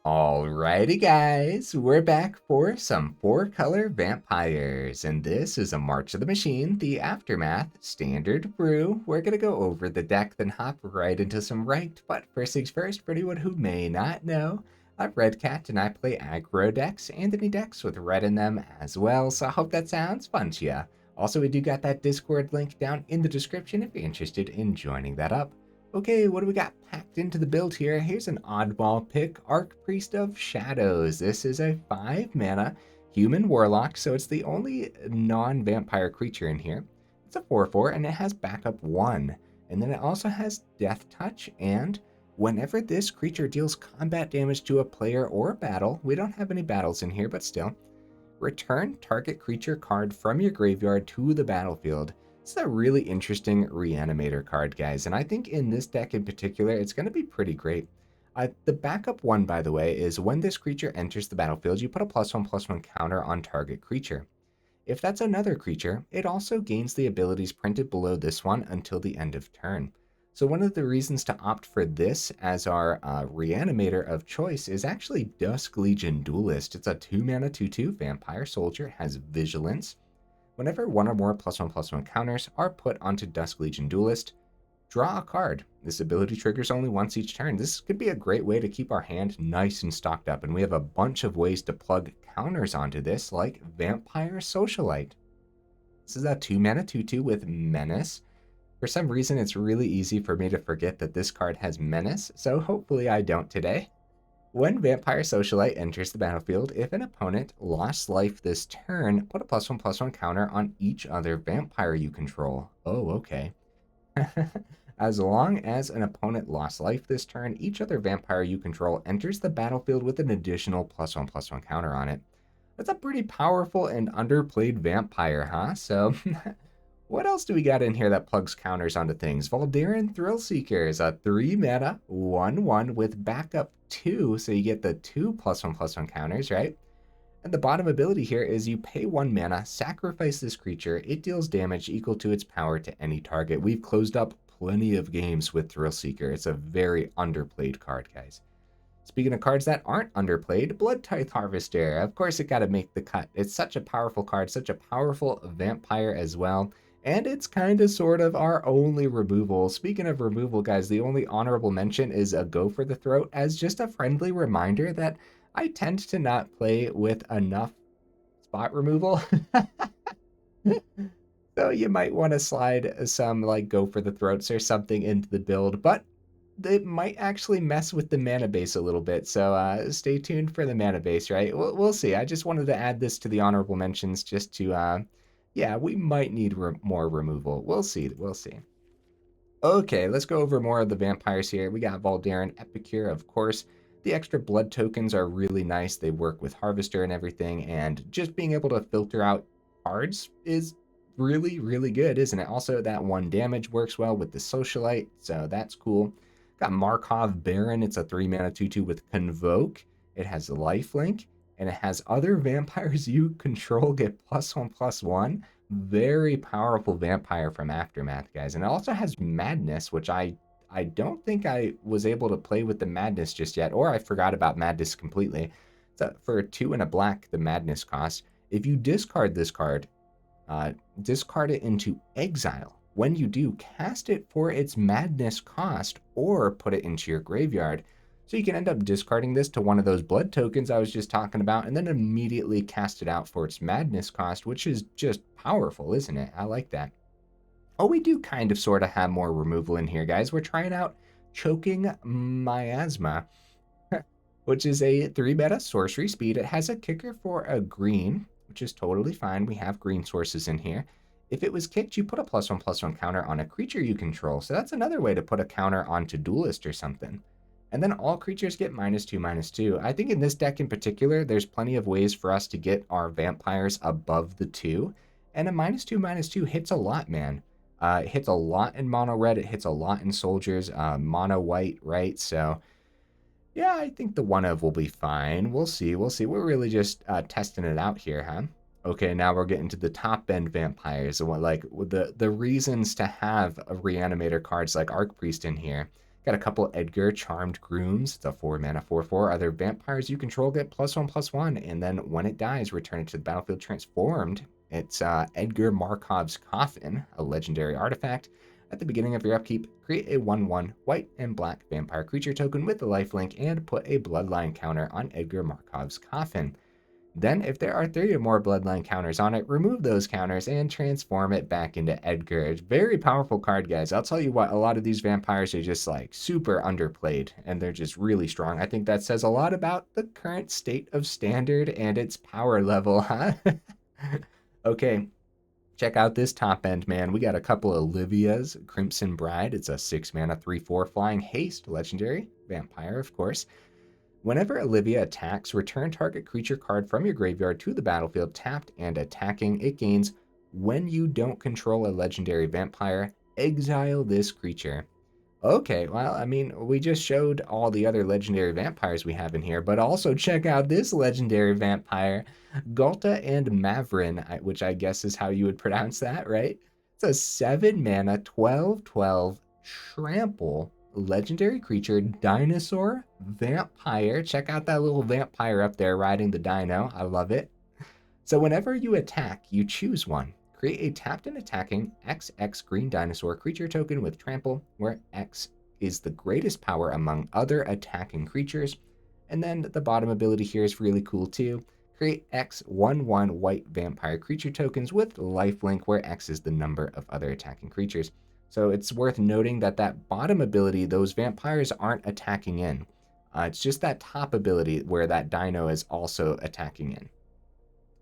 Alrighty guys, we're back for some 4-color vampires, and this is a March of the Machine, the Aftermath, Standard Brew. We're gonna go over the deck, then hop right into some ranked, but first things first, for anyone who may not know, I'm Red Cat and I play aggro decks and any decks with red in them as well, so I hope that sounds fun to ya. Also, we do got that Discord link down in the description if you're interested in joining that up. Okay, what do we got packed into the build here? Here's an oddball pick, Archpriest of Shadows. This is a 5-mana human warlock, so it's the only non-vampire creature in here. It's a 4/4, and it has backup 1. And then it also has Death Touch, and whenever this creature deals combat damage to a player or a battle, we don't have any battles in here, but still, return target creature card from your graveyard to the battlefield. It's a really interesting reanimator card, guys, and I think in this deck in particular, it's going to be pretty great. The backup one, by the way, is when this creature enters the battlefield, you put a +1/+1 counter on target creature. If that's another creature, it also gains the abilities printed below this one until the end of turn. So one of the reasons to opt for this as our reanimator of choice is actually Dusk Legion Duelist. It's a 2-mana 2/2 vampire soldier, has vigilance. Whenever one or more +1/+1 counters are put onto Dusk Legion Duelist, draw a card. This ability triggers only once each turn. This could be a great way to keep our hand nice and stocked up, and we have a bunch of ways to plug counters onto this, like Vampire Socialite. This is a 2-mana 2/2 with Menace. For some reason, it's really easy for me to forget that this card has Menace, so hopefully I don't today. When Vampire Socialite enters the battlefield, if an opponent lost life this turn, put a +1/+1 counter on each other vampire you control. Oh, okay. As long as an opponent lost life this turn, each other vampire you control enters the battlefield with an additional +1/+1 counter on it. That's a pretty powerful and underplayed vampire, huh? So, what else do we got in here that plugs counters onto things? Voldaren Thrillseeker is a 3-mana 1/1 with backup 2, so you get the 2 +1/+1 counters, right? And the bottom ability here is you pay 1 mana, sacrifice this creature, it deals damage equal to its power to any target. We've closed up plenty of games with Thrillseeker. It's a very underplayed card, guys. Speaking of cards that aren't underplayed, Bloodtithe Harvester. Of course, it got to make the cut. It's such a powerful card, such a powerful vampire as well. And it's kind of sort of our only removal. Speaking of removal, guys, the only honorable mention is a Go for the Throat, as just a friendly reminder that I tend to not play with enough spot removal. So you might want to slide some like Go for the Throats or something into the build, but it might actually mess with the mana base a little bit. So stay tuned for the mana base, right? We'll see. I just wanted to add this to the honorable mentions just to yeah, we might need more removal. We'll see. We'll see. Okay, let's go over more of the vampires here. We got Voldaren Epicure, of course. The extra blood tokens are really nice. They work with Harvester and everything, and just being able to filter out cards is really, really good, isn't it? Also, that 1 damage works well with the Socialite, so that's cool. Got Markov Baron. It's a 3-mana 2/2 with Convoke. It has Lifelink, and it has other vampires you control get +1/+1. Very powerful vampire from Aftermath, guys. And it also has Madness, which I don't think I was able to play with the Madness just yet, or I forgot about Madness completely. So for 2 and a black, the Madness cost. If you discard this card, discard it into exile. When you do, cast it for its Madness cost, or put it into your graveyard. So you can end up discarding this to one of those blood tokens I was just talking about, and then immediately cast it out for its Madness cost, which is just powerful, isn't it? I like that. Oh, we do kind of sort of have more removal in here, guys. We're trying out Choking Miasma, which is a 3-mana sorcery speed. It has a kicker for a green, which is totally fine. We have green sources in here. If it was kicked, you put a +1/+1 counter on a creature you control. So that's another way to put a counter onto Duelist or something. And then all creatures get -2/-2. I think in this deck in particular, there's plenty of ways for us to get our vampires above the 2. And a -2/-2 hits a lot, man. It hits a lot in mono red. It hits a lot in soldiers. Mono white, right? So yeah, I think the 1-of will be fine. We'll see. We'll see. We're really just testing it out here, huh? Okay, now we're getting to the top end vampires. So like the reasons to have a reanimator cards like Archpriest in here Got a couple Edgar Charmed Grooms. It's a 4-mana 4/4. Other vampires you control get +1/+1, and then when it dies, return it to the battlefield transformed. It's Edgar Markov's Coffin, a legendary artifact. At the beginning of your upkeep, create a 1/1 white and black vampire creature token with the lifelink and put a bloodline counter on Edgar Markov's Coffin. Then, if there are 3 or more bloodline counters on it, remove those counters and transform it back into Edgar. It's a very powerful card, guys. I'll tell you what, a lot of these vampires are just like super underplayed, and they're just really strong. I think that says a lot about the current state of Standard and its power level, huh? Okay, check out this top end, man. We got a couple of Olivia's, Crimson Bride. It's a 6-mana 3/4 flying haste legendary vampire, of course. Whenever Olivia attacks, return target creature card from your graveyard to the battlefield tapped and attacking. It gains when you don't control a legendary vampire, exile this creature. Okay, well, I mean, we just showed all the other legendary vampires we have in here, but also check out this legendary vampire, Ghalta and Mavren, which I guess is how you would pronounce that, right? It's a 7-mana 12/12 trample legendary creature, dinosaur, vampire. Check out that little vampire up there riding the dino. I love it. So whenever you attack, you choose one. Create a tapped and attacking XX green dinosaur creature token with trample, where X is the greatest power among other attacking creatures. And then the bottom ability here is really cool too. Create X 1/1 white vampire creature tokens with lifelink, where X is the number of other attacking creatures. So it's worth noting that that bottom ability, those vampires aren't attacking in. It's just that top ability where that dino is also attacking in.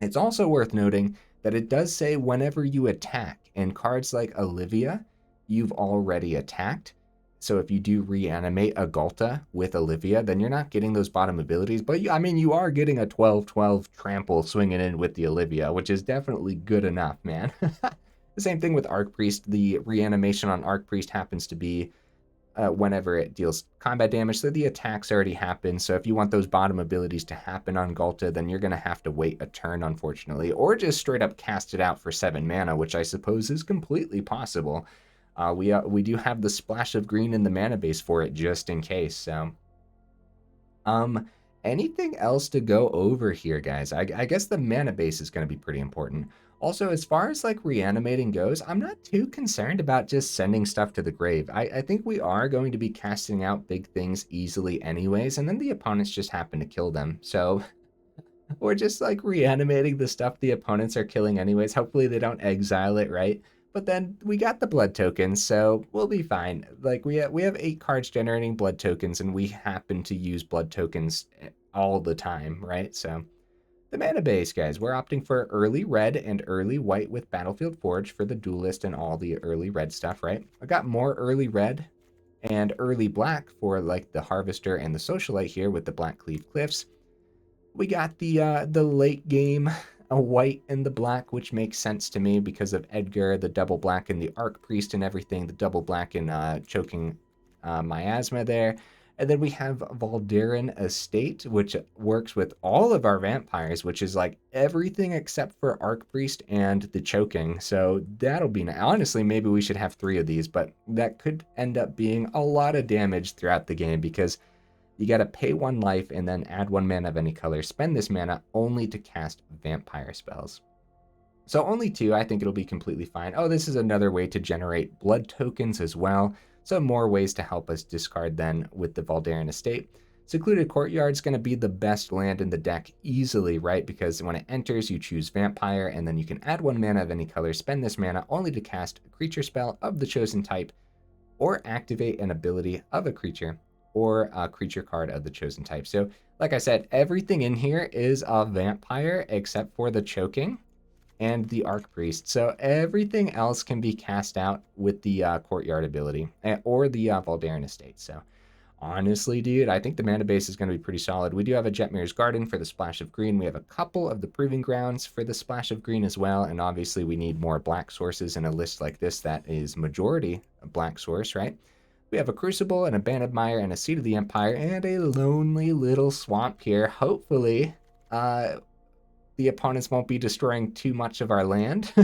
It's also worth noting that it does say whenever you attack. In cards like Olivia, you've already attacked. So if you do reanimate a Ghalta with Olivia, then you're not getting those bottom abilities. But you are getting a 12/12 trample swinging in with the Olivia, which is definitely good enough, man. The same thing with Archpriest. The reanimation on Archpriest happens to be whenever it deals combat damage, so the attacks already happen. So if you want those bottom abilities to happen on Ghalta, then you're going to have to wait a turn, unfortunately, or just straight up cast it out for 7 mana, which I suppose is completely possible. We do have the splash of green in the mana base for it, just in case. So, anything else to go over here, guys? I guess the mana base is going to be pretty important. Also, as far as like reanimating goes, I'm not too concerned about just sending stuff to the grave. I think we are going to be casting out big things easily anyways, and then the opponents just happen to kill them. So we're just like reanimating the stuff the opponents are killing anyways. Hopefully they don't exile it, right? But then we got the blood tokens, so we'll be fine. Like we have 8 cards generating blood tokens, and we happen to use blood tokens all the time, right? So the mana base, guys, we're opting for early red and early white with Battlefield Forge for the Duelist and all the early red stuff, right? I got more early red and early black for like the Harvester and the Socialite here with the Blackcleave Cliffs. We got the late game white and the black, which makes sense to me because of Edgar, the double black and the Archpriest and everything, the double black and Choking Miasma there. And then we have Voldaren Estate, which works with all of our vampires, which is like everything except for Archpriest and the Choking. So that'll be nice. Honestly, maybe we should have 3 of these, but that could end up being a lot of damage throughout the game because you got to pay 1 life and then add 1 mana of any color. Spend this mana only to cast vampire spells. So only 2, I think it'll be completely fine. Oh, this is another way to generate blood tokens as well. So more ways to help us discard then with the Voldaren Estate. Secluded Courtyard is going to be the best land in the deck easily, right? Because when it enters, you choose Vampire, and then you can add 1 mana of any color, spend this mana only to cast a creature spell of the chosen type, or activate an ability of a creature, or a creature card of the chosen type. So, like I said, everything in here is a vampire except for the Choking and the Archpriest. So everything else can be cast out with the Courtyard ability or the Voldaren Estate. So honestly, dude, I think the mana base is going to be pretty solid. We do have a Jetmir's Garden for the splash of green. We have a couple of the Proving Grounds for the splash of green as well. And obviously we need more black sources in a list like this that is majority a black source, right? We have a Crucible, an Abandoned Mire, and a Seat of the Empire, and a lonely little swamp here. Hopefully, the opponents won't be destroying too much of our land.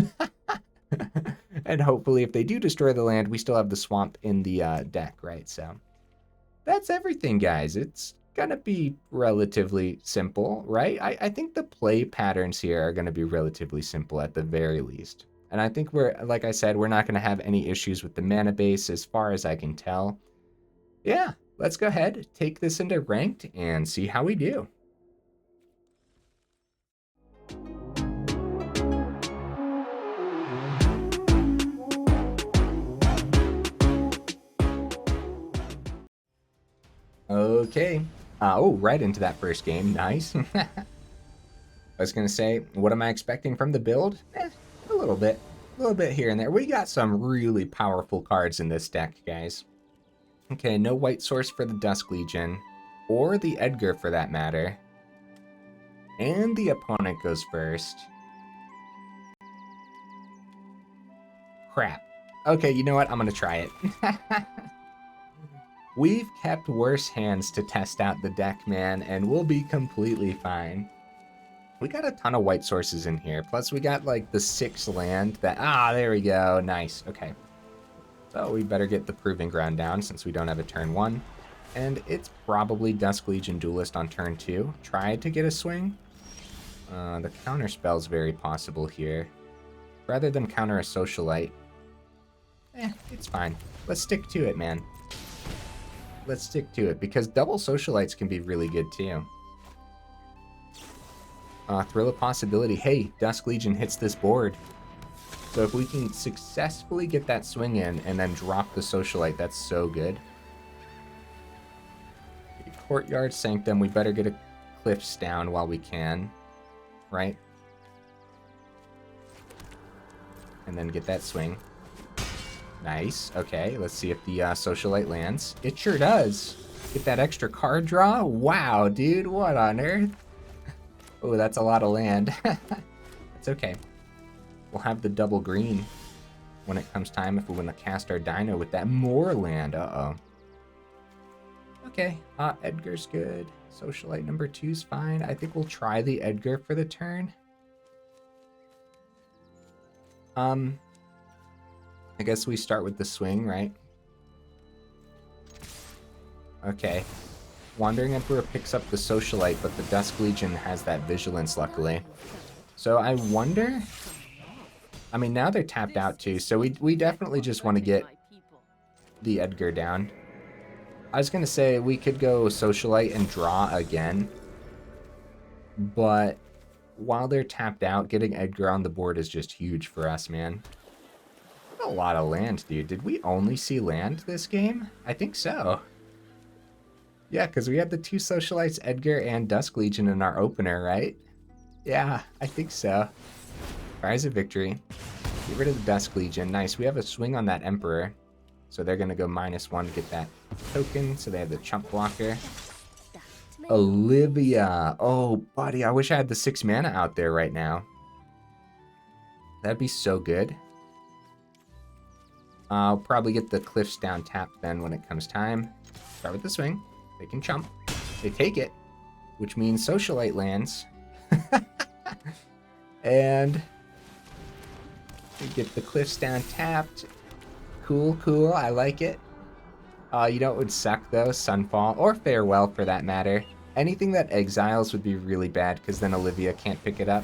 And hopefully if they do destroy the land, we still have the swamp in the deck, right? So that's everything, guys. It's gonna be relatively simple, right? I think the play patterns here are gonna be relatively simple at the very least. And I think we're, like I said, we're not gonna have any issues with the mana base as far as I can tell. Yeah, let's go ahead, take this into ranked and see how we do. Okay. Oh, right into that first game. Nice. I was going to say, what am I expecting from the build? A little bit. A little bit here and there. We got some really powerful cards in this deck, guys. Okay, no white source for the Dusk Legion. Or the Edgar, for that matter. And the opponent goes first. Crap. Okay, you know what? I'm going to try it. We've kept worse hands to test out the deck, man, and we'll be completely fine. We got a ton of white sources in here, plus we got like the 6 land that, there we go, nice, okay. So we better get the Proving Ground down since we don't have a turn 1. And it's probably Dusk Legion Duelist on turn 2. Tried to get a swing. The counter spell's very possible here. Rather than counter a Socialite. It's fine. Let's stick to it, man. Let's stick to it, because double Socialites can be really good too. Thrill of Possibility. Hey, Dusk Legion hits this board. So if we can successfully get that swing in and then drop the Socialite, that's so good. Courtyard Sanctum, we better get a Cliffs down while we can, right? And then get that swing. Nice. Okay, let's see if the Socialite lands. It sure does. Get that extra card draw. Wow, dude, what on earth? Oh, that's a lot of land. It's okay. We'll have the double green when it comes time if we want to cast our Dino with that more land. Uh-oh. Okay, Edgar's good. Socialite number 2's fine. I think we'll try the Edgar for the turn. I guess we start with the swing, right? Okay. Wandering Emperor picks up the Socialite, but the Dusk Legion has that Vigilance, luckily. So I wonder... I mean, now they're tapped out too, so we definitely just want to get the Edgar down. I was going to say we could go Socialite and draw again, but while they're tapped out, getting Edgar on the board is just huge for us, man. A lot of land, dude. Did we only see land this game? I think so. Yeah, because we had the 2 Socialites, Edgar and Dusk Legion in our opener, right? Yeah, I think so. Prize of Victory. Get rid of the Dusk Legion. Nice. We have a swing on that Emperor. So they're going to go -1 to get that token. So they have the chump blocker. Olivia. Oh, buddy. I wish I had the 6 mana out there right now. That'd be so good. I'll probably get the Cliffs down tapped then when it comes time. Start with the swing. They can chump. They take it, which means Socialite lands. And we get the Cliffs down tapped. Cool, cool. I like it. You know what would suck though? Sunfall, or Farewell for that matter. Anything that exiles would be really bad because then Olivia can't pick it up.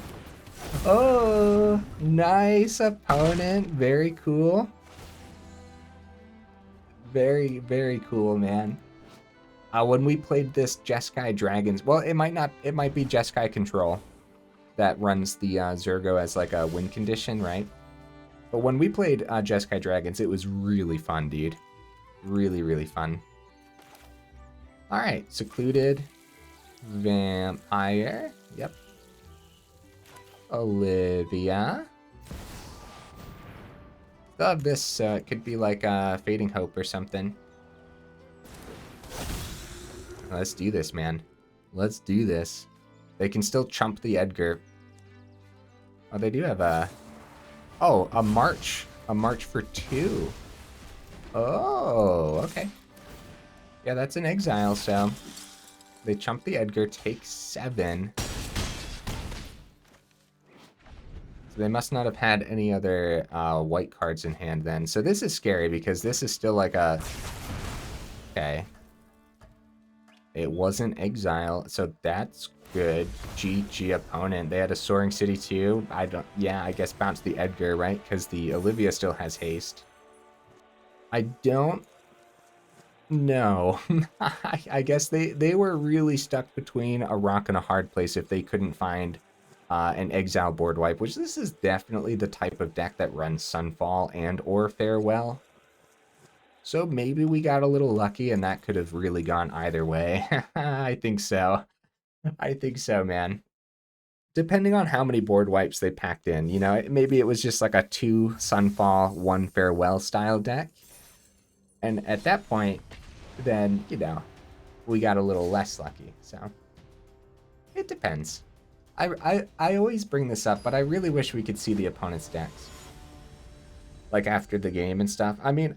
Oh, nice opponent. Very cool. Very, very cool, man. When we played this Jeskai Dragons, well, it might be Jeskai Control that runs the Zergo as like a win condition, right? But when we played Jeskai Dragons, it was really fun, dude. Really, really fun. All right, Secluded Vampire. Yep. Olivia. Still have this, so it could be like Fading Hope or something. Let's do this, man. Let's do this. They can still chump the Edgar. Oh, they do have a... Oh, a March. A March for 2. Oh, okay. Yeah, that's an exile, so... They chump the Edgar, take 7. So they must not have had any other white cards in hand then. So this is scary because this is still like a... Okay. It wasn't Exile, so that's good. GG opponent. They had a Soaring City too. Yeah, I guess bounce the Edgar, right? Because the Olivia still has haste. I don't know. I guess they were really stuck between a rock and a hard place if they couldn't find an Exile board wipe, which this is definitely the type of deck that runs Sunfall and or Farewell. So maybe we got a little lucky and that could have really gone either way. I think so. I think so, man. Depending on how many board wipes they packed in, you know, maybe it was just like a 2 Sunfall, 1 Farewell style deck. And at that point, then, you know, we got a little less lucky. So it depends. I always bring this up, but I really wish we could see the opponent's decks. Like after the game and stuff. I mean,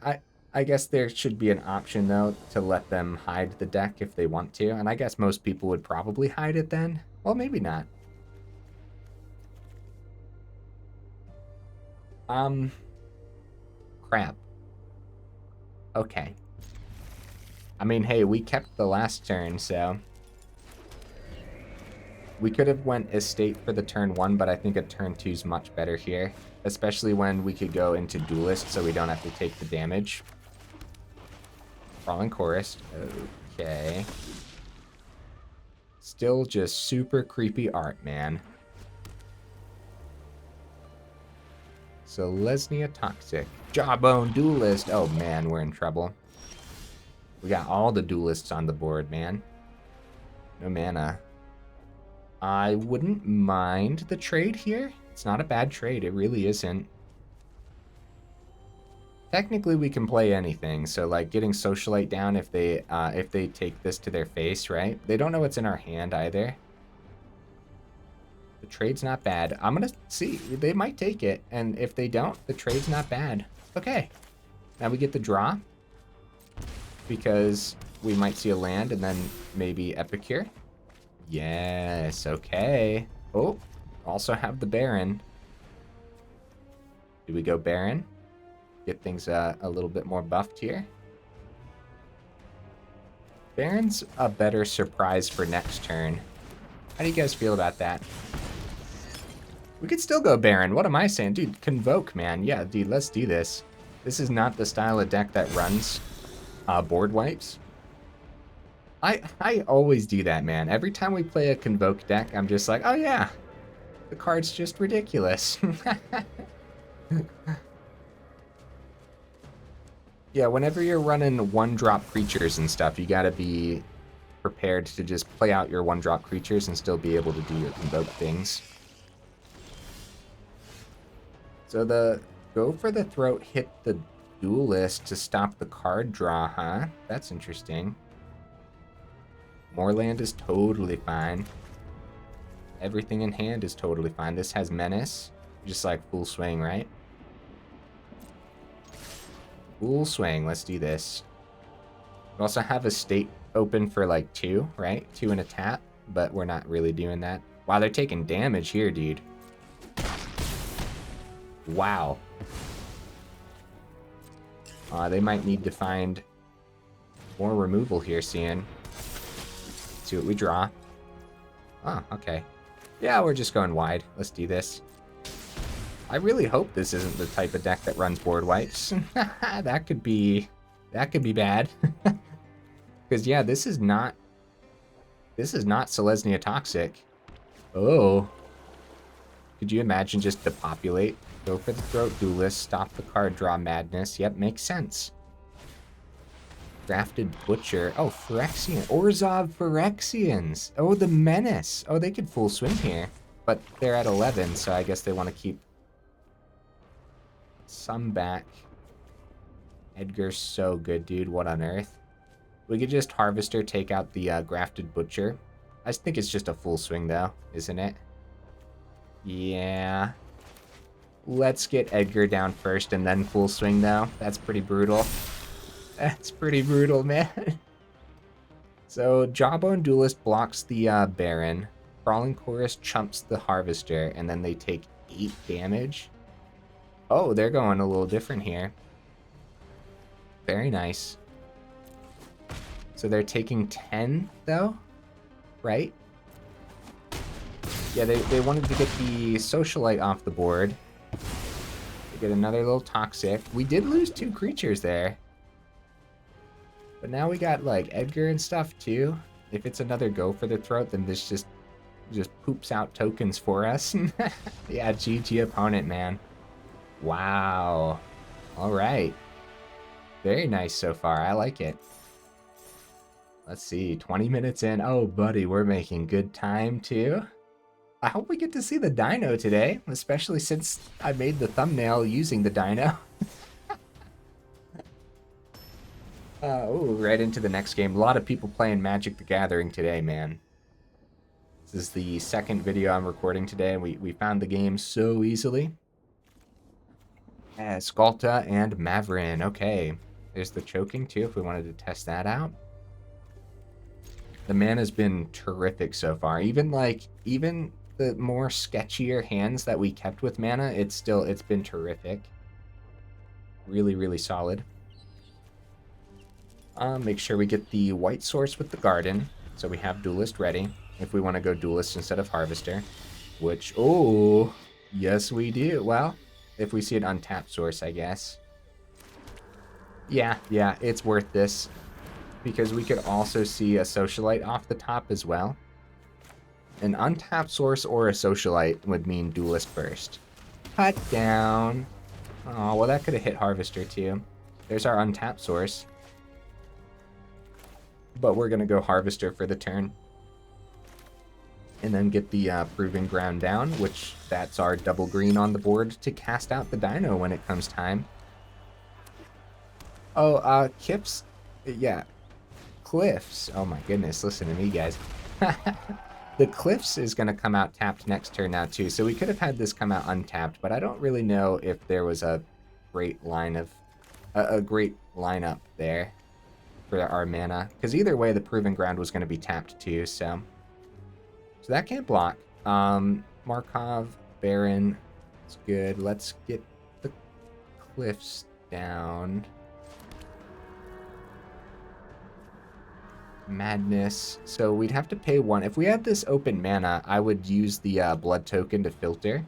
I guess there should be an option, though, to let them hide the deck if they want to. And I guess most people would probably hide it then. Well, maybe not. Crap. Okay. I mean, hey, we kept the last turn, so... We could have went Estate for the turn 1, but I think a turn 2 is much better here. Especially when we could go into Duelist, so we don't have to take the damage. Fallen Chorus. Okay. Still just super creepy art, man. So Lesnia Toxic. Jawbone Duelist. Oh man, we're in trouble. We got all the Duelists on the board, man. No mana. I wouldn't mind the trade here. It's not a bad trade. It really isn't. Technically, we can play anything. So, like, getting Socialite down if they take this to their face, right? They don't know what's in our hand either. The trade's not bad. I'm gonna see. They might take it, and if they don't, the trade's not bad. Okay. Now we get the draw because we might see a land and then maybe Epicure. Yes, okay. Oh, also have the Baron. Do we go Baron? Get things a little bit more buffed here. Baron's a better surprise for next turn. How do you guys feel about that? We could still go Baron. What am I saying? Dude, Convoke, man. Yeah, dude, let's do this. This is not the style of deck that runs board wipes. I always do that, man. Every time we play a Convoke deck, I'm just like, oh yeah, the card's just ridiculous. Yeah, whenever you're running one-drop creatures and stuff, you gotta be prepared to just play out your one-drop creatures and still be able to do your Convoke things. So the go for the throat hit the Duelist to stop the card draw, huh? That's interesting. More land is totally fine. Everything in hand is totally fine. This has Menace. Just like full swing, right? Full swing. Let's do this. We also have a state open for like 2, right? 2 and a tap, but we're not really doing that. Wow, they're taking damage here, dude. Wow. They might need to find more removal here, seeing. See what we draw. Oh, okay. Yeah, we're just going wide. Let's do this. I really hope this isn't the type of deck that runs board wipes. That could be bad. Because yeah, this is not Selesnya Toxic. Oh. Could you imagine just depopulate? Go for the throat Duelist, stop the card draw madness. Yep, makes sense. Drafted Butcher. Oh, Phyrexian. Orzhov Phyrexians. Oh, the Menace. Oh, they could full swing here. But they're at 11, so I guess they want to keep some back. Edgar's so good, dude. What on earth? We could just Harvester, take out the Grafted Butcher. I think it's just a full swing, though, isn't it? Yeah. Let's get Edgar down first and then full swing, though. That's pretty brutal. That's pretty brutal, man. So, Jawbone Duelist blocks the Baron. Crawling Chorus chumps the Harvester, and then they take 8 damage. Oh, they're going a little different here. Very nice. So they're taking 10, though, right? Yeah, they wanted to get the Socialite off the board. They get another little Toxic. We did lose 2 creatures there. But now we got, like, Edgar and stuff, too. If it's another go for the throat, then this just poops out tokens for us. Yeah, GG opponent, man. Wow. All right. Very nice so far. I like it. Let's see. 20 minutes in. Oh, buddy, we're making good time, too. I hope we get to see the dino today, especially since I made the thumbnail using the dino. Oh, right into the next game. A lot of people playing Magic the Gathering today, man. This is the second video I'm recording today, and we found the game so easily. Ghalta and Mavren. Okay. There's the Choking, too, if we wanted to test that out. The mana's been terrific so far. Even the more sketchier hands that we kept with mana, it's been terrific. Really, really solid. Make sure we get the white source with the garden, so we have Duelist ready if we want to go Duelist instead of Harvester, which, oh, yes we do. Well, if we see an untapped source, I guess. Yeah, it's worth this, because we could also see a Socialite off the top as well. An untapped source or a Socialite would mean Duelist first. Cut down. Oh, well, that could have hit Harvester too. There's our untapped source. But we're going to go Harvester for the turn. And then get the Proving Ground down, which that's our double green on the board to cast out the dino when it comes time. Oh, Kips. Yeah. Cliffs. Oh my goodness, listen to me, guys. The Cliffs is going to come out tapped next turn now, too. So we could have had this come out untapped, but I don't really know if there was a great lineup there for our mana, because either way the Proving Ground was going to be tapped too, so that can't block. Markov Baron, it's good. Let's get the Cliffs down. Madness. So we'd have to pay 1. If we had this open mana, I would use the blood token to filter.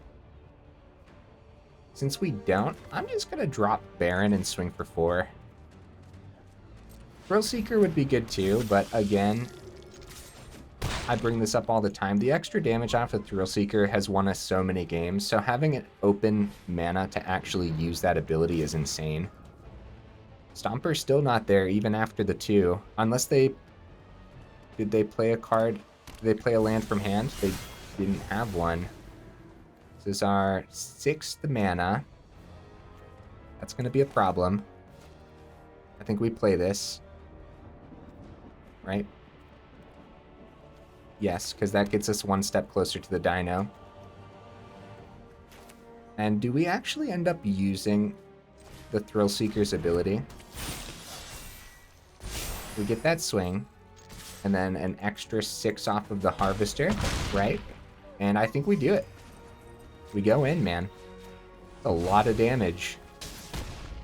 Since we don't, I'm just gonna drop Baron and swing for 4. Thrillseeker would be good too, but again, I bring this up all the time. The extra damage off of Thrillseeker has won us so many games, so having an open mana to actually use that ability is insane. Stomper's still not there, even after the 2. Unless they... Did they play a card? Did they play a land from hand? They didn't have one. This is our 6th mana. That's going to be a problem. I think we play this. Right? Yes, because that gets us 1 step closer to the dino. And do we actually end up using the Thrillseeker's ability? We get that swing, and then an extra 6 off of the Harvester, right? And I think we do it. We go in, man. A lot of damage.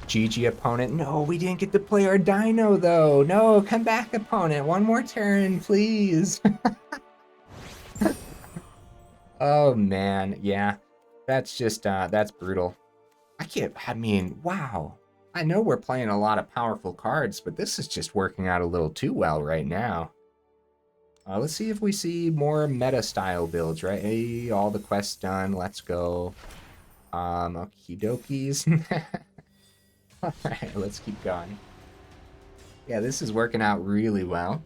GG opponent. No, we didn't get to play our dino, though. No, come back, opponent. 1 more turn, please. Oh, man. Yeah. That's just, that's brutal. I mean, wow. I know we're playing a lot of powerful cards, but this is just working out a little too well right now. Let's see if we see more meta-style builds, right? Hey, all the quests done. Let's go. Okie dokies. Alright, let's keep going. Yeah, this is working out really well.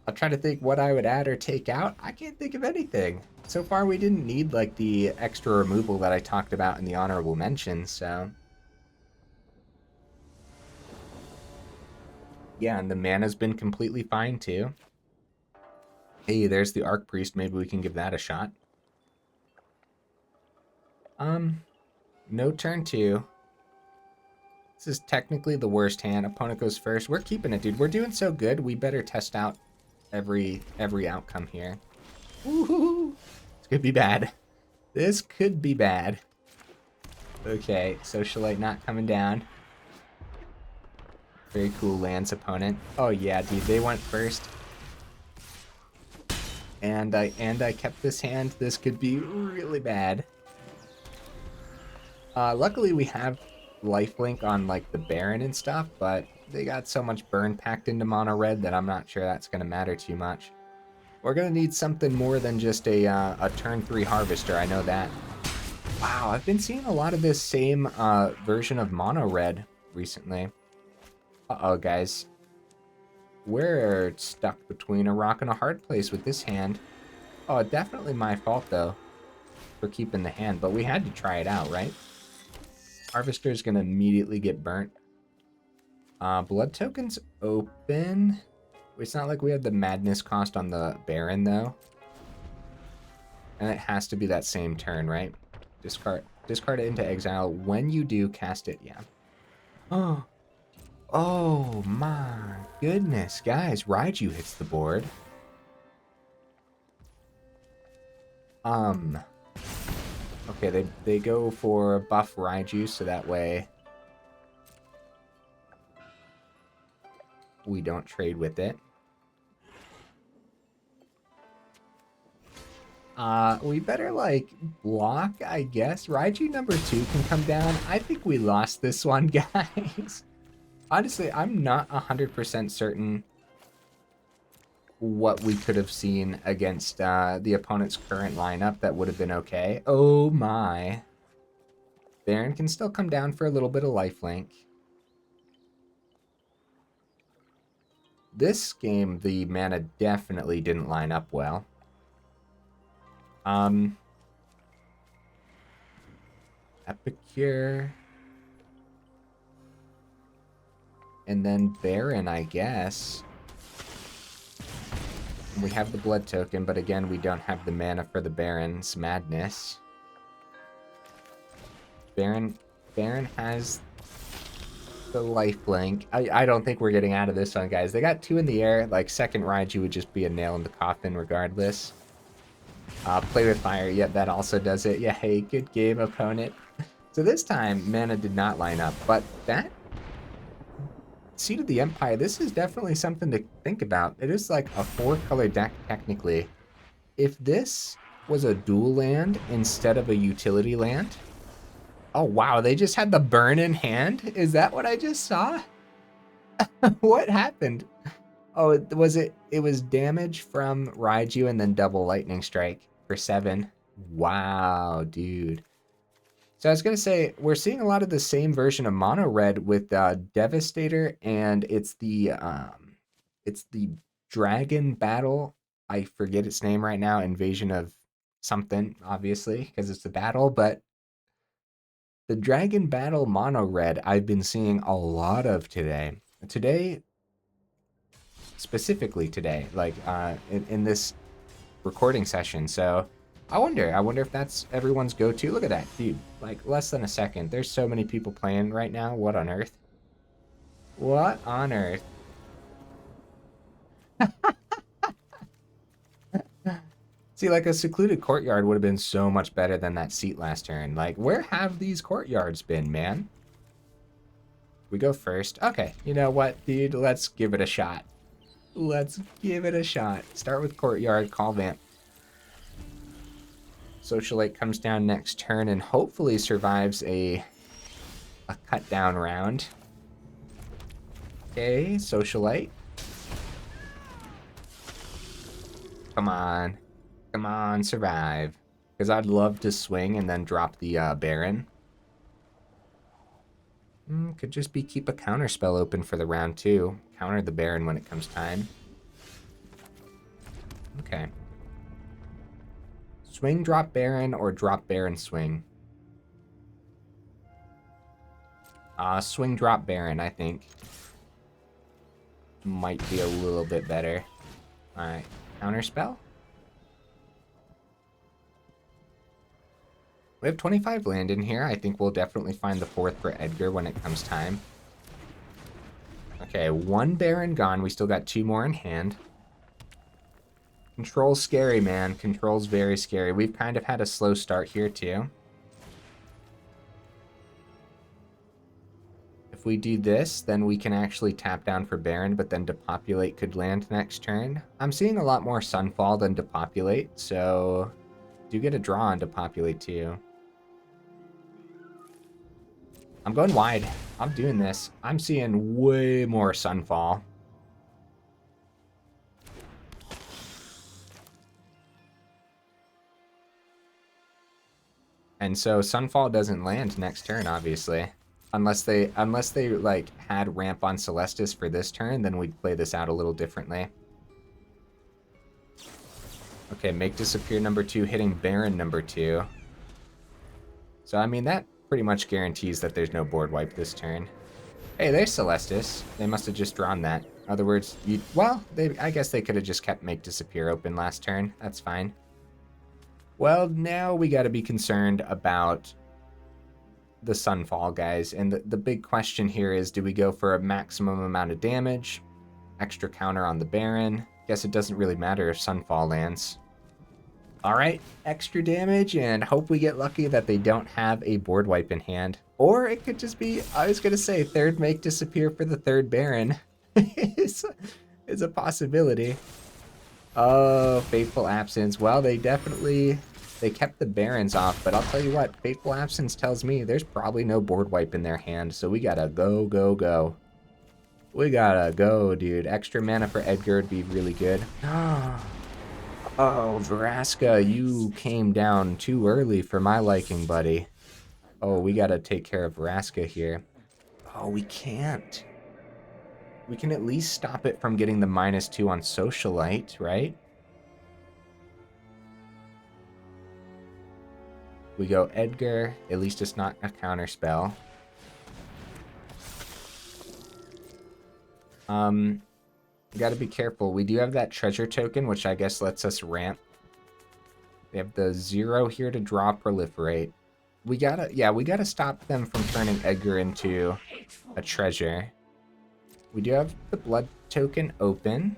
I'll try to think what I would add or take out. I can't think of anything. So far, we didn't need, like, the extra removal that I talked about in the honorable mentions, so... Yeah, and the mana's been completely fine, too. Hey, there's the Archpriest. Maybe we can give that a shot. No turn 2. This is technically the worst hand. Opponent goes first. We're keeping it, dude. We're doing so good. We better test out every outcome here. Woohoo! This could be bad. This could be bad. Okay, Socialite not coming down. Very cool lands opponent. Oh yeah, dude, they went first. And I kept this hand. This could be really bad. Luckily we have lifelink on like the Baron and stuff, but they got so much burn packed into mono red that I'm not sure that's gonna matter too much. We're gonna need something more than just a turn 3 Harvester, I know that. Wow, I've been seeing a lot of this same version of mono red recently. Uh-oh, guys. We're stuck between a rock and a hard place with this hand. Oh, definitely my fault, though, for keeping the hand, but we had to try it out, right? Harvester's gonna immediately get burnt. Blood token's open. It's not like we had the madness cost on the Baron, though. And it has to be that same turn, right? Discard it into exile. When you do, cast it, yeah. Oh. Oh my goodness, guys. Raiju hits the board. Okay, they go for buff Raiju, so that way we don't trade with it. We better, like, block, I guess. Raiju number 2 can come down. I think we lost this one, guys. Honestly, I'm not 100% certain what we could have seen against the opponent's current lineup that would have been okay. Oh my. Baron can still come down for a little bit of lifelink. This game, the mana definitely didn't line up well. Epicure. And then Baron, I guess. We have the blood token, but again, we don't have the mana for the Baron's madness. Baron has the lifelink. I don't think we're getting out of this one, guys. They got 2 in the air. Like, second Raiju would just be a nail in the coffin regardless. Play with fire. Yep, that also does it. Yeah, hey, good game, opponent. So this time, mana did not line up, but that Seed of the Empire, this is definitely something to think about. It is like a 4-color deck, technically. If this was a dual land instead of a utility land... Oh, wow, they just had the burn in hand? Is that what I just saw? What happened? Oh, it was damage from Raiju and then double lightning strike for 7. Wow, dude. So I was going to say, we're seeing a lot of the same version of mono red with Devastator, and it's the dragon battle. I forget its name right now, Invasion of something, obviously, because it's the battle, but the dragon battle mono red I've been seeing a lot of today. Today, specifically today, like in this recording session, so... I wonder if that's everyone's go-to. Look at that, dude. Like, less than a second. There's so many people playing right now. What on earth? What on earth? See, like, a Secluded Courtyard would have been so much better than that seat last turn. Like, where have these courtyards been, man? We go first. Okay, you know what, dude? Let's give it a shot. Let's give it a shot. Start with Courtyard, call Vamp. Socialite comes down next turn and hopefully survives a cut down round. Okay, Socialite. Come on. Come on, survive. Because I'd love to swing and then drop the Baron. Could just be keep a counter spell open for the round too. Counter the Baron when it comes time. Okay. Swing, drop Baron, or drop Baron, swing. Swing, drop Baron, I think. Might be a little bit better. Alright, counterspell. We have 25 land in here. I think we'll definitely find the 4th for Edgar when it comes time. Okay, 1 Baron gone. We still got 2 more in hand. Control's scary, man. Control's very scary. We've kind of had a slow start here, too. If If we do this, then we can actually tap down for Baron, but then Depopulate could land next turn. I'm seeing a lot more Sunfall than Depopulate, so do get a draw on Depopulate too. I'm going wide. I'm doing this. I'm seeing way more Sunfall. And so Sunfall doesn't land next turn, obviously. Unless they like had ramp on Celestis for this turn, then we'd play this out a little differently. Okay, make disappear number 2, hitting Baron number 2. So I mean that pretty much guarantees that there's no board wipe this turn. Hey, there's Celestis. They must have just drawn that. In other words, I guess they could have just kept make disappear open last turn. That's fine. Well, now we got to be concerned about the Sunfall, guys. And the big question here is, do we go for a maximum amount of damage? Extra counter on the Baron? Guess it doesn't really matter if Sunfall lands. All right, extra damage, and hope we get lucky that they don't have a board wipe in hand. Or it could just be, I was going to say, third make disappear for the third Baron. is a possibility. Oh, Fateful Absence. Well, they kept the Barons off, but I'll tell you what, Fateful Absence tells me there's probably no board wipe in their hand, so we gotta go, go, go. We gotta go, dude. Extra mana for Edgar would be really good. Oh, Vraska, you came down too early for my liking, buddy. Oh, we gotta take care of Vraska here. Oh, we can't. We can at least stop it from getting the -2 on Socialite, right? We go Edgar. At least it's not a counter spell. We gotta be careful. We do have that treasure token, which I guess lets us ramp. We have the 0 here to draw proliferate. We gotta stop them from turning Edgar into a treasure. We do have the blood token open.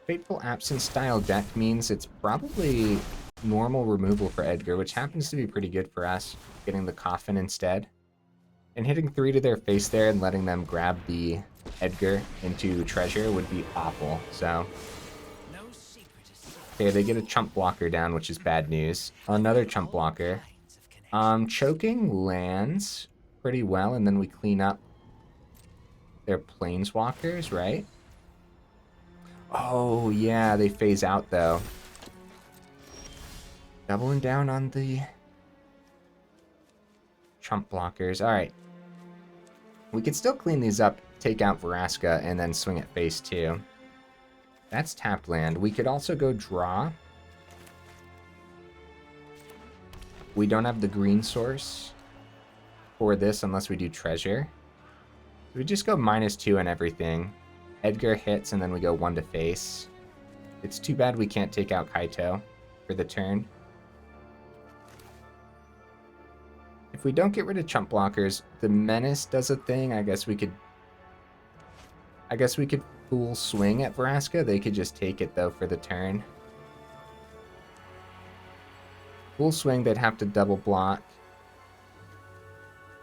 Fateful Absence style deck means it's probably normal removal for Edgar, which happens to be pretty good for us, getting the coffin instead. And hitting 3 to their face there and letting them grab the Edgar into treasure would be awful, so. Okay, they get a chump blocker down, which is bad news. Another chump blocker. Choking lands pretty well, and then we clean up their planeswalkers, right? Oh, yeah, they phase out, though. Doubling down on the chump blockers. All right. We could still clean these up, take out Vraska, and then swing at face 2. That's tapped land. We could also go draw. We don't have the green source for this unless we do treasure. We just go -2 and everything. Edgar hits, and then we go 1 to face. It's too bad we can't take out Kaito for the turn. If we don't get rid of chump blockers, the Menace does a thing. I guess we could full swing at Vraska. They could just take it, though, for the turn. Full swing, they'd have to double block.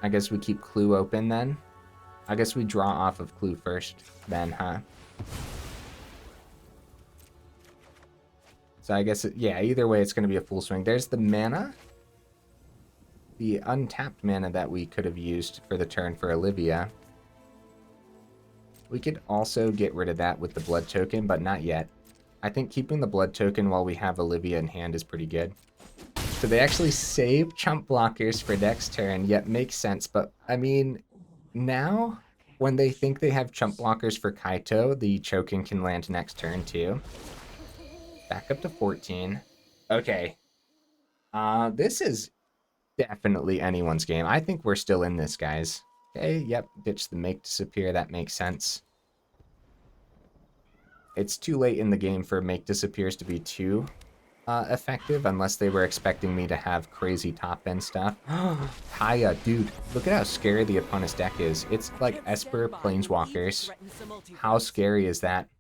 I guess we keep Clue open, then. I guess we draw off of Clue first, then, huh? So I guess, yeah, either way, it's going to be a full swing. There's the mana. The untapped mana that we could have used for the turn for Olivia. We could also get rid of that with the blood token, but not yet. I think keeping the blood token while we have Olivia in hand is pretty good. So they actually save chump blockers for next turn, yet makes sense. But, I mean, now, when they think they have chump blockers for Kaito, the choking can land next turn, too. Back up to 14. Okay. This is definitely anyone's game. I think we're still in this, guys. Okay, yep, ditch the make disappear. That makes sense. It's too late in the game for make disappears to be too effective, unless they were expecting me to have crazy top end stuff. Kaya, dude, look at how scary the opponent's deck is. It's like Esper Planeswalkers. How scary is that?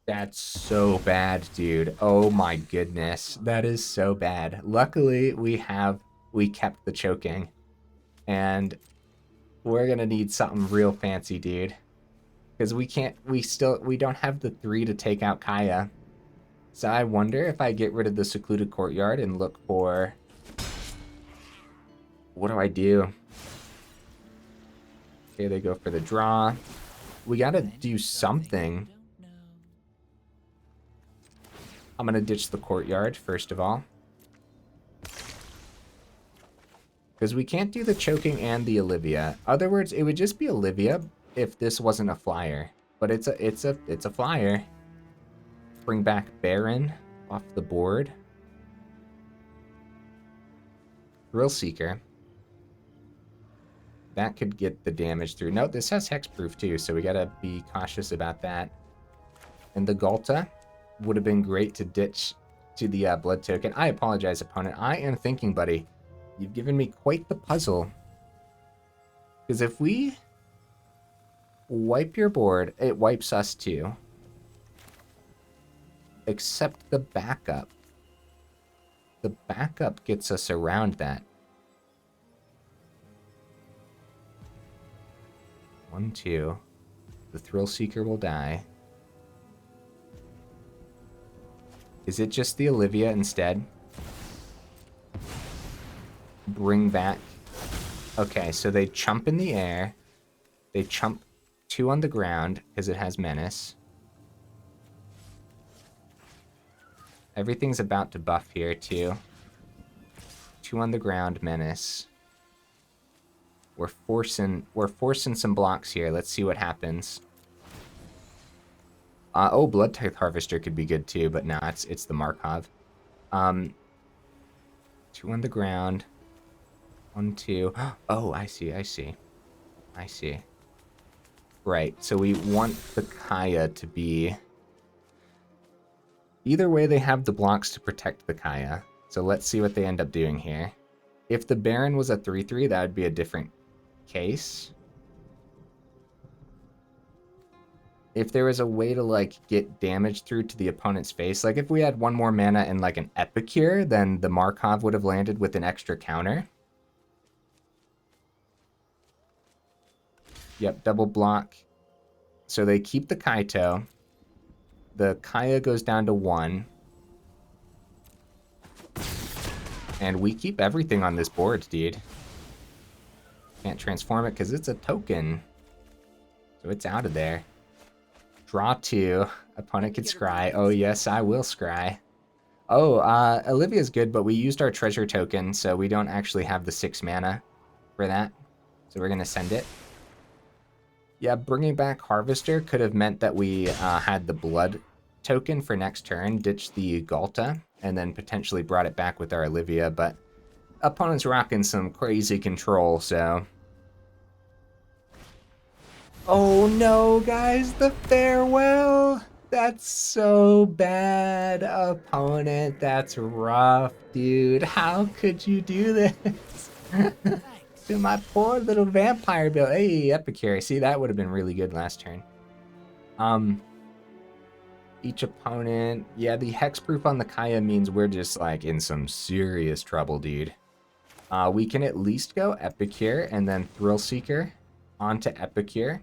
That's so bad, dude. Oh my goodness. That is so bad. Luckily, we kept the choking. And we're gonna need something real fancy, dude. Because we don't have the 3 to take out Kaya. So I wonder if I get rid of the Secluded Courtyard and look for... What do I do? Okay, they go for the draw. We gotta do something. I'm gonna ditch the Courtyard, first of all. Because we can't do the Choking and the Olivia. Other words, it would just be Olivia if this wasn't a flyer. But it's a flyer. Bring back Baron off the board. Thrillseeker. That could get the damage through. No, this has hexproof too, so we gotta be cautious about that. And the Ghalta would have been great to ditch to the blood token. I apologize, opponent. I am thinking, buddy. You've given me quite the puzzle. Because if we wipe your board, it wipes us too. Except the backup. The backup gets us around that. 1, 2. The Thrillseeker will die. Is it just the Olivia instead? Bring back. Okay, so they chump in the air. They chump 2 on the ground because it has menace. Everything's about to buff here too. 2 on the ground, menace. We're forcing some blocks here. Let's see what happens. Oh, Bloodtithe Harvester could be good too, but no, it's the Markov. 2 on the ground. 1, 2. Oh, I see. Right, so we want the Kaya to be... Either way, they have the blocks to protect the Kaya. So let's see what they end up doing here. If the Baron was a 3/3, that would be a different case. If there was a way to, like, get damage through to the opponent's face, like if we had 1 more mana and, like, an Epicure, then the Markov would have landed with an extra counter. Yep, double block. So they keep the Kaito. The Kaya goes down to 1. And we keep everything on this board, dude. Can't transform it because it's a token. So it's out of there. Draw 2. Opponent could scry. Oh, yes, I will scry. Oh, Olivia's good, but we used our treasure token, so we don't actually have the 6 mana for that. So we're going to send it. Yeah, bringing back Harvester could have meant that we had the blood token for next turn, ditched the Ghalta, and then potentially brought it back with our Olivia, but opponent's rocking some crazy control, so... Oh no, guys, the farewell! That's so bad, opponent. That's rough, dude. How could you do this? To my poor little vampire build. Hey, Epicure. See, that would have been really good last turn. Each opponent. Yeah, the hexproof on the Kaya means we're just, like, in some serious trouble, dude. We can at least go Epicure and then Thrillseeker onto Epicure.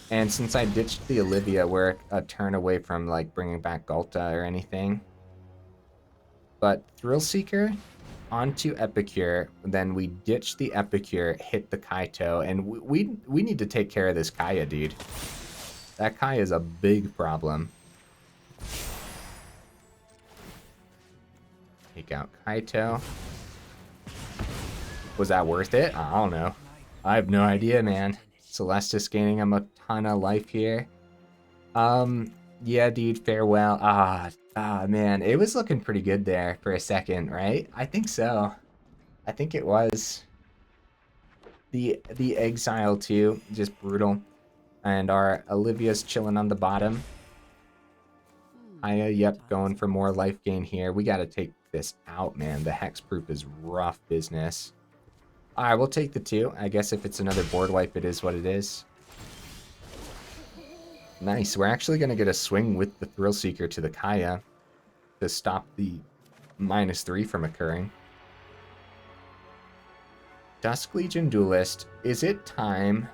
And since I ditched the Olivia, we're a turn away from, like, bringing back Ghalta or anything. But Thrillseeker onto Epicure, then we ditch the Epicure, hit the Kaito, and we need to take care of this Kaya, dude. That Kaya is a big problem. Take out Kaito. Was that worth it? I don't know. I have no idea, man. Celestis gaining him a ton of life here. Yeah, dude, farewell. Man, it was looking pretty good there for a second, right? I think so. I think it was. The exile too, just brutal. And our Olivia's chilling on the bottom. Aya, yep, going for more life gain here. We gotta take this out, man. The hexproof is rough business. Alright, we'll take the 2. I guess if it's another board wipe, it is what it is. Nice. We're actually going to get a swing with the Thrillseeker to the Kaya to stop the -3 from occurring. Dusk Legion Duelist. Is it time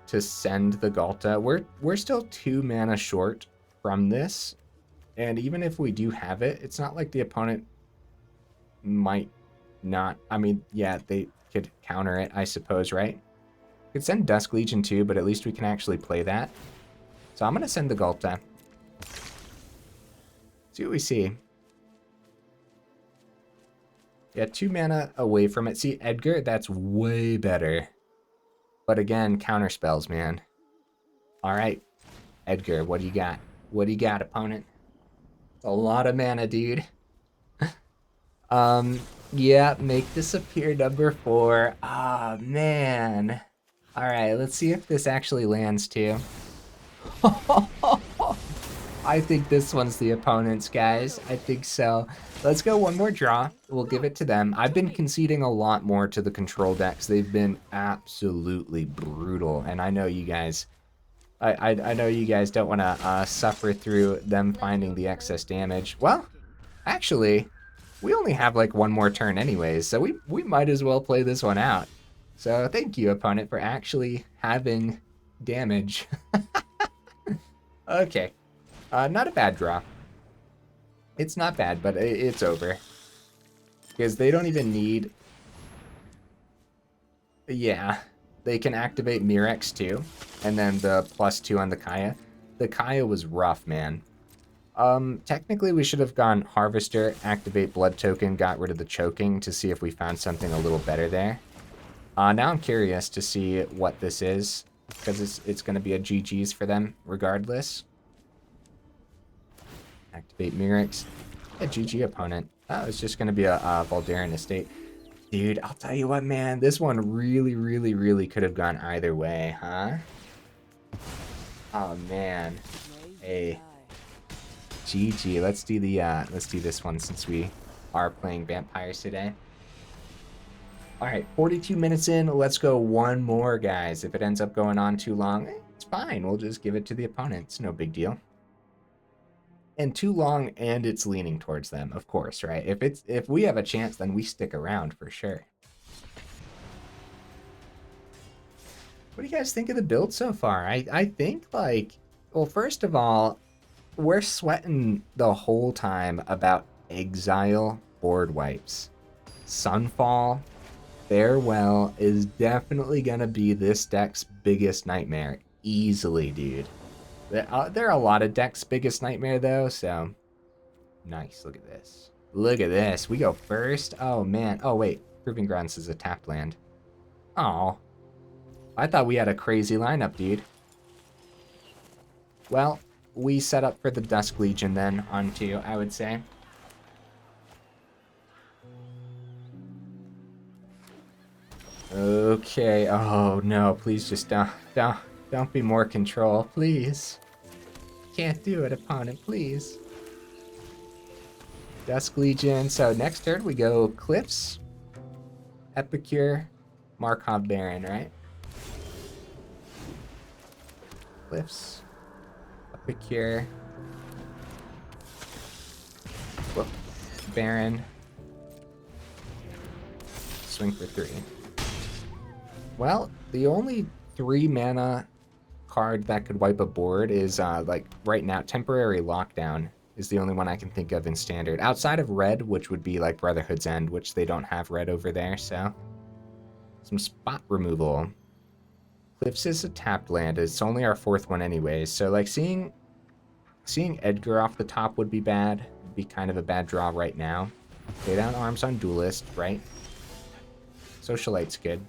to send the Ghalta? We're still 2 mana short from this. And even if we do have it, it's not like the opponent might not. I mean, yeah, they could counter it, I suppose, right? Could send Dusk Legion too, but at least we can actually play that. So I'm going to send the Ghalta. See what we see. Yeah, 2 mana away from it. See, Edgar, that's way better. But again, counter spells, man. All right, Edgar, what do you got? What do you got, opponent? It's a lot of mana, dude. Yeah, make this appear number 4. Ah, man. All right, let's see if this actually lands too. I think this one's the opponent's, guys. I think so. Let's go one more draw. We'll give it to them. I've been conceding a lot more to the control decks. They've been absolutely brutal, and I know you guys. I know you guys don't want to suffer through them finding the excess damage. Well, actually, we only have like one more turn anyways, so we might as well play this one out. So thank you, opponent, for actually having damage. Okay. Not a bad draw. It's not bad, but it's over. Because they don't even need... Yeah. They can activate Mirex too. And then the +2 on the Kaya. The Kaya was rough, man. Technically we should have gone Harvester, activate Blood Token, got rid of the Choking to see if we found something a little better there. Now I'm curious to see what this is. Because it's going to be a GG's for them regardless. Activate Mirex. A GG opponent. Oh, it's just going to be a Voldaren estate. Dude, I'll tell you what, man. This one really could have gone either way, huh? Oh, man. Hey. GG. Let's do this one since we are playing vampires today. All right, 42 minutes in. Let's go one more, guys. If it ends up going on too long, it's fine. We'll just give it to the opponent. It's no big deal. And too long, and it's leaning towards them, of course, right? If we have a chance, then we stick around for sure. What do you guys think of the build so far? I think, like, well, first of all, we're sweating the whole time about Exile board wipes. Sunfall, Farewell is definitely going to be this deck's biggest nightmare. Easily, dude. There are a lot of decks' biggest nightmare, though, so... Nice, look at this. Look at this. We go first. Oh, man. Oh, wait. Proving Grounds is a tapped land. Oh. I thought we had a crazy lineup, dude. Well, we set up for the Dusk Legion then, on 2, I would say. Okay. Oh, no. Please just don't be more control, please. Can't do it, opponent, please. Dusk Legion. So next turn we go Cliffs, Epicure, Markov Baron, right? Cliffs, Epicure, whoop, Baron, swing for 3. Well, the only 3 mana card that could wipe a board is, like, right now, Temporary Lockdown is the only one I can think of in Standard. Outside of Red, which would be, like, Brotherhood's End, which they don't have Red over there, so... Some spot removal. Cliffs is a tapped land. It's only our 4th one anyways, so, like, seeing Edgar off the top would be bad. It'd be kind of a bad draw right now. Lay down arms on Duelist, right? Socialite's good.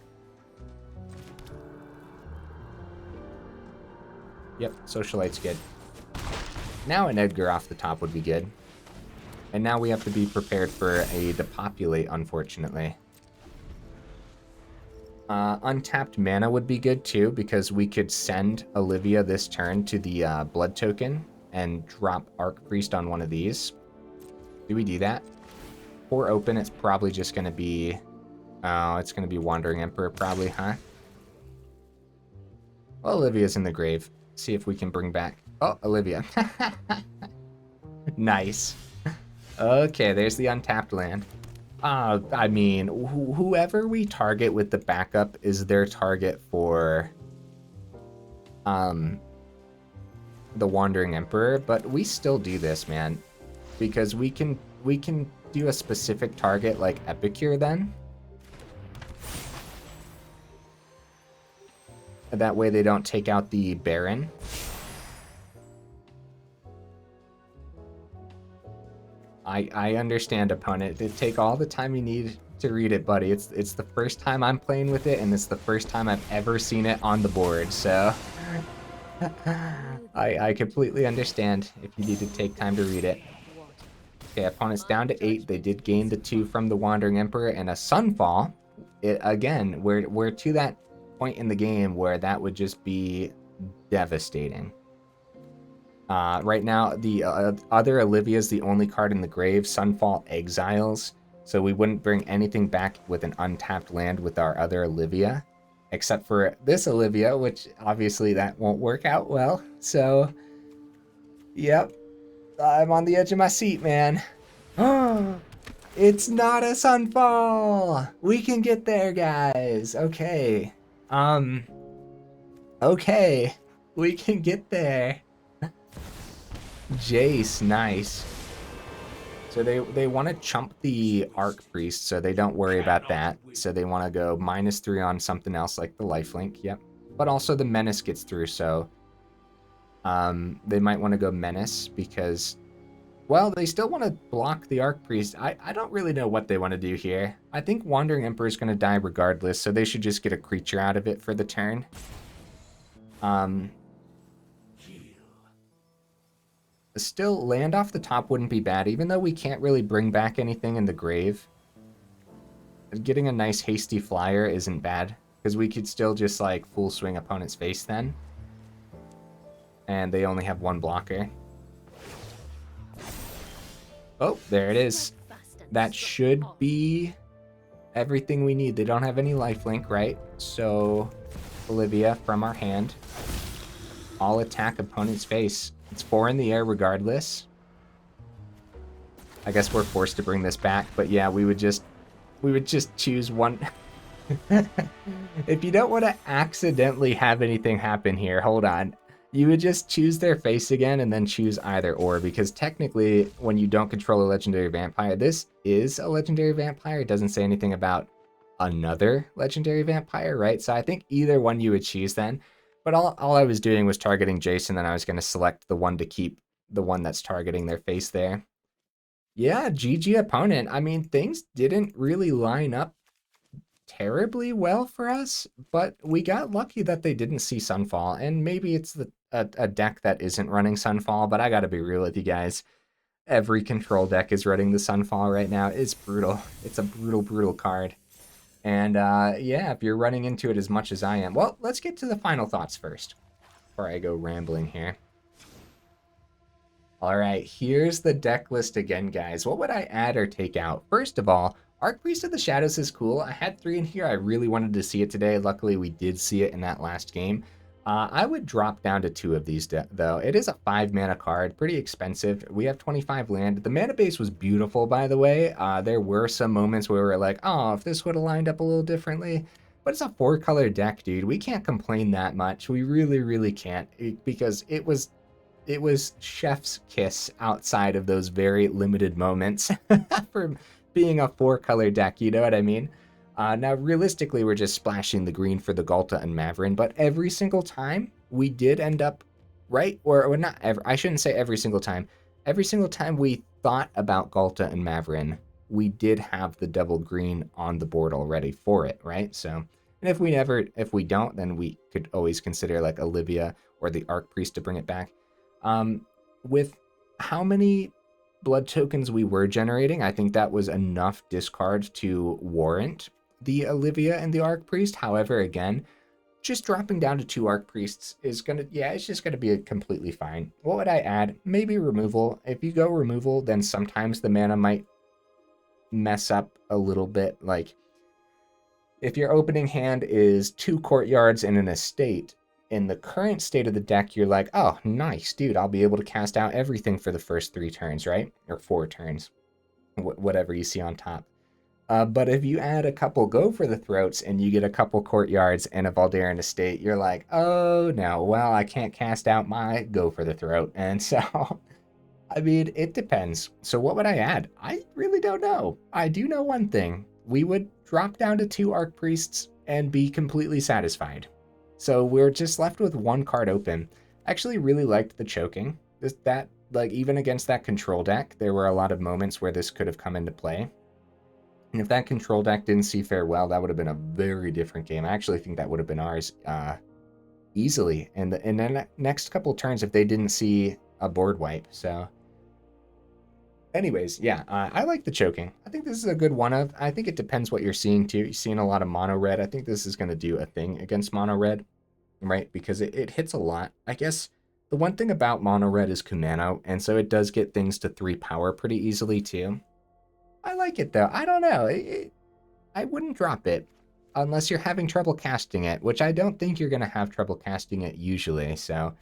Yep, Socialite's good. Now an Edgar off the top would be good. And now we have to be prepared for a Depopulate, unfortunately. Untapped mana would be good too, because we could send Olivia this turn to the Blood Token and drop Archpriest on one of these. Do we do that? For open, it's probably just going to be... Oh, it's going to be Wandering Emperor probably, huh? Well, Olivia's in the grave. See if we can bring back... Oh, Olivia. Nice. Okay, there's the untapped land. I mean, whoever we target with the backup is their target for the Wandering Emperor, but we still do this, man, because we can do a specific target like Epicure then. That way they don't take out the Baron. I understand, opponent. Take all the time you need to read it, buddy. It's the first time I'm playing with it, and it's the first time I've ever seen it on the board, so I completely understand if you need to take time to read it. Okay, opponent's down to 8. They did gain the 2 from the Wandering Emperor and a Sunfall. Again, we're to that point in the game where that would just be devastating. Right now, the other Olivia is the only card in the grave. Sunfall exiles, so we wouldn't bring anything back with an untapped land with our other Olivia, except for this Olivia, which obviously that won't work out well. So, yep, I'm on the edge of my seat, man. It's not a Sunfall! We can get there, guys. Okay. Okay. We can get there. Jace, nice. So they want to chump the Archpriest, so they don't worry about that. So they want to go -3 on something else like the lifelink, yep. But also the Menace gets through, so they might want to go Menace because, well, they still want to block the Archpriest. I don't really know what they want to do here. I think Wandering Emperor is going to die regardless, so they should just get a creature out of it for the turn. Still, land off the top wouldn't be bad, even though we can't really bring back anything in the grave. Getting a nice hasty flyer isn't bad, because we could still just, like, full swing opponent's face then. And they only have 1 blocker. Oh, there it is. That should be everything we need. They don't have any lifelink, right? So, Olivia, from our hand, I'll attack opponent's face. It's 4 in the air regardless. I guess we're forced to bring this back, but yeah, we would just choose one. If you don't want to accidentally have anything happen here, hold on. You would just choose their face again and then choose either or, because technically when you don't control a legendary vampire, this is a legendary vampire. It doesn't say anything about another legendary vampire, right? So I think either one you would choose then. But all I was doing was targeting Jason, then I was going to select the one to keep, the one that's targeting their face there. Yeah, GG opponent. I mean, things didn't really line up terribly well for us, but we got lucky that they didn't see Sunfall, and maybe it's a deck that isn't running Sunfall, but I gotta be real with you guys. Every control deck is running the Sunfall right now. It's brutal. It's a brutal card. And yeah, if you're running into it as much as I am. Well, let's get to the final thoughts first before I go rambling here. All right, here's the deck list again, guys. What would I add or take out? First of all, Archpriest of the Shadows is cool. I had 3 in here. I really wanted to see it today. Luckily, we did see it in that last game. I would drop down to 2 of these, though. It is a 5-mana card, pretty expensive. We have 25 land. The mana base was beautiful, by the way. There were some moments where we were like, oh, if this would have lined up a little differently. But it's a 4-color deck, dude. We can't complain that much. We really can't, because it was chef's kiss outside of those very limited moments for being a 4-color deck, you know what I mean? Now, realistically, we're just splashing the green for the Ghalta and Mavren, but every single time we did end up right, or not ever, I shouldn't say every single time. Every single time we thought about Ghalta and Mavren, we did have the double green on the board already for it, right? So, and if we don't, then we could always consider like Olivia or the Archpriest to bring it back. With how many blood tokens we were generating, I think that was enough discard to warrant the Olivia and the Archpriest. However, again, just dropping down to 2 Archpriests is gonna, yeah, it's just gonna be completely fine. What would I add? Maybe removal. If you go removal, then sometimes the mana might mess up a little bit. Like, if your opening hand is 2 courtyards and an estate, in the current state of the deck, you're like, oh, nice, dude, I'll be able to cast out everything for the first 3 turns, right? Or 4 turns, whatever you see on top. But if you add a couple Go for the Throats and you get a couple Courtyards and a Voldaren Estate, you're like, oh no, well, I can't cast out my Go for the Throat. And so, I mean, it depends. So what would I add? I really don't know. I do know one thing. We would drop down to 2 Archpriests and be completely satisfied. So we're just left with 1 card open. I actually really liked the Choking. That, like, even against that control deck, there were a lot of moments where this could have come into play. And if that control deck didn't see farewell, that would have been a very different game. I actually think that would have been ours easily. And in the next couple turns, if they didn't see a board wipe. So anyways, yeah, I like the Choking. I think this is a good one of. I think it depends what you're seeing too. You're seeing a lot of mono red. I think this is going to do a thing against mono red, right? Because it hits a lot. I guess the one thing about mono red is Kumano, and so it does get things to 3 power pretty easily too. I like it though. I don't know. I wouldn't drop it unless you're having trouble casting it, which I don't think you're going to have trouble casting it usually. So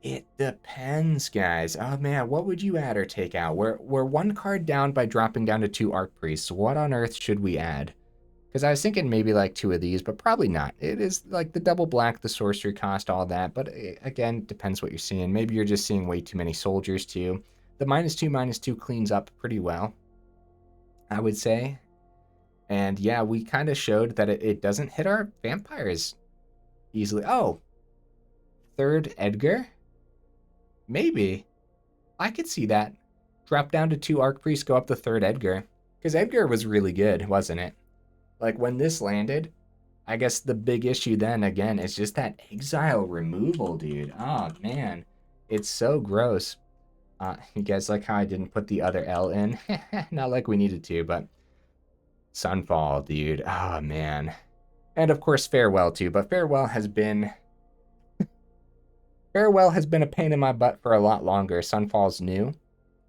it depends, guys. Oh man, what would you add or take out? We're 1 card down by dropping down to 2 Archpriests. What on earth should we add? Because I was thinking maybe like 2 of these, but probably not. It is like the double black, the sorcery cost, all that. But again, depends what you're seeing. Maybe you're just seeing way too many soldiers too. The -2/-2 cleans up pretty well, I would say. And yeah, we kind of showed that it doesn't hit our vampires easily. Oh, 3rd Edgar? Maybe. I could see that. Drop down to 2 Archpriests, go up the 3rd Edgar. Because Edgar was really good, wasn't it? Like when this landed, I guess the big issue then, again, is just that exile removal, dude. Oh, man. It's so gross. You guys like how I didn't put the other L in? Not like we needed to, but Sunfall, dude. Oh, man. And of course, Farewell, too. But Farewell has been a pain in my butt for a lot longer. Sunfall's new,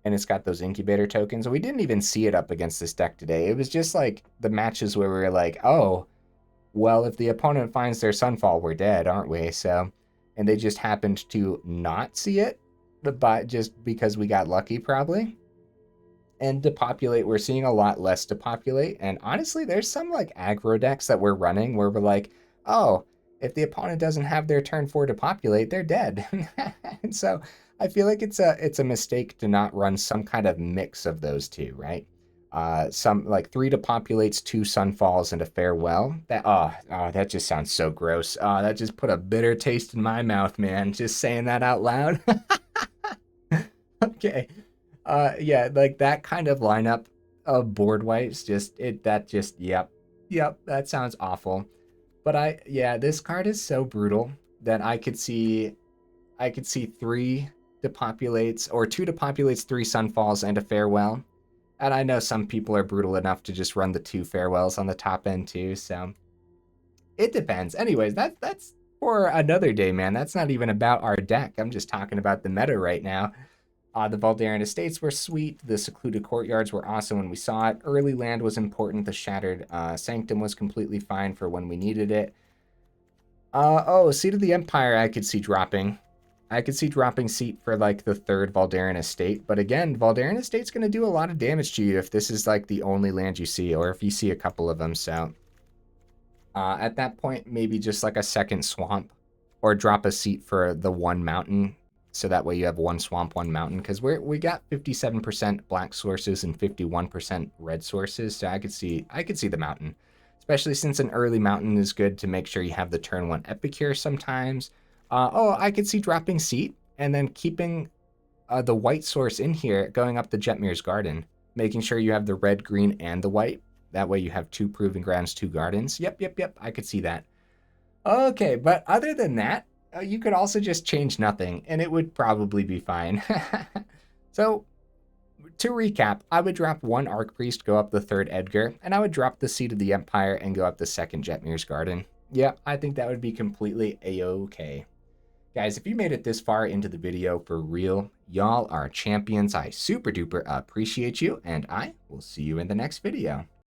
and it's got those incubator tokens. We didn't even see it up against this deck today. It was just like the matches where we were like, oh, well, if the opponent finds their Sunfall, we're dead, aren't we? So, and they just happened to not see it, but just because we got lucky, probably. And depopulate, we're seeing a lot less depopulate. And honestly, there's some like aggro decks that we're running where we're like, oh, if the opponent doesn't have their turn 4 depopulate, they're dead. And so I feel like it's a mistake to not run some kind of mix of those two, right? Some like 3 depopulates, 2 sunfalls, and a farewell. That just sounds so gross. That just put a bitter taste in my mouth, man. Just saying that out loud. Okay. Yeah, like that kind of lineup of board wipes, yep, that sounds awful. But this card is so brutal that I could see 3 depopulates or 2 depopulates, 3 sunfalls, and a farewell. And I know some people are brutal enough to just run the 2 farewells on the top end too, so it depends. Anyways, that's for another day, man. That's not even about our deck. I'm just talking about the meta right now. The Voldaren Estates were sweet. The Secluded Courtyards were awesome when we saw it. Early land was important. The Shattered Sanctum was completely fine for when we needed it. Seat of the Empire I could see dropping. I could see dropping Seat for like the 3rd Voldaren Estate. But again, Voldaren Estate's going to do a lot of damage to you if this is like the only land you see, or if you see a couple of them. So at that point, maybe just like a 2nd Swamp, or drop a Seat for the 1 Mountain. So that way you have 1 swamp, 1 mountain, because we got 57% black sources and 51% red sources. So I could see the mountain, especially since an early mountain is good to make sure you have the turn 1 Epicure sometimes. I could see dropping Seat and then keeping the white source in here, going up the Jetmir's Garden, making sure you have the red, green, and the white. That way you have 2 Proving Grounds, 2 Gardens. Yep. I could see that. Okay, but other than that, you could also just change nothing, and it would probably be fine. So, to recap, I would drop 1 Archpriest, go up the 3rd Edgar, and I would drop the Seat of the Empire and go up the 2nd Jetmir's Garden. Yeah, I think that would be completely a-okay. Guys, if you made it this far into the video for real, y'all are champions. I super duper appreciate you, and I will see you in the next video.